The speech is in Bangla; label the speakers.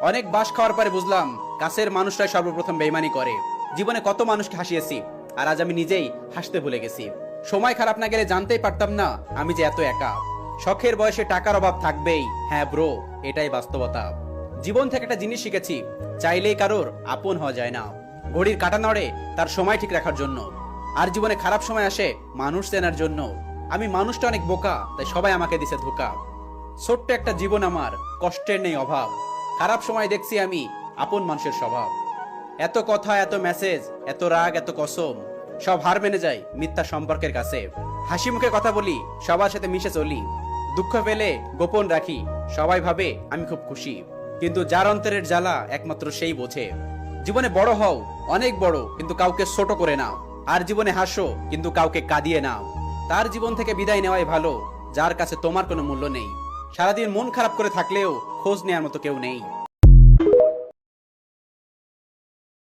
Speaker 1: অনেক বাস খাওয়ার পরে বুঝলাম কাছের মানুষরাই সর্বপ্রথম বেইমানি করে। জীবনে কত মানুষকে হাসিয়েছি, আর আজ আমি নিজেই হাসতে ভুলে গেছি। সময় খারাপ না গেলে জানতেই পারতাম না আমি যে এত একা। শখের বয়সে টাকার অভাব থাকবেই, হ্যাঁ ব্রো, এটাই বাস্তবতা। জীবন থেকে একটা জিনিস শিখেছি, চাইলেই কারোর আপন হওয়া যায় না। ঘড়ির কাঁটা নড়ে তার সময় ঠিক রাখার জন্য, আর জীবনে খারাপ সময় আসে মানুষ চেনার জন্য। আমি মানুষটা অনেক বোকা, তাই সবাই আমাকে দিছে ধোকা। ছোট্ট একটা জীবন আমার, কষ্টের নেই অভাব। খারাপ সময় দেখছি আমি আপন মানুষের স্বভাব। এত কথা, এত মেসেজ, এত রাগ, এত কসম, সব হার মেনে যায় মিথ্যা সম্পর্কের কাছে। হাসি মুখে কথা বলি, সবার সাথে মিশে চলি। দুঃখ পেলে গোপন রাখি, সবাই ভাবে আমি খুব খুশি। কিন্তু যার অন্তরের জ্বালা একমাত্র সেই বোঝে। জীবনে বড় হও, অনেক বড়, কিন্তু কাউকে ছোট করে নাও। আর জীবনে হাসো, কিন্তু কাউকে কাঁদিয়ে নাও। তার জীবন থেকে বিদায় নেওয়াই ভালো যার কাছে তোমার কোনো মূল্য নেই। সারাদিন মন খারাপ করে থাকলেও খোঁজ নেওয়ার মতো কেউ নেই।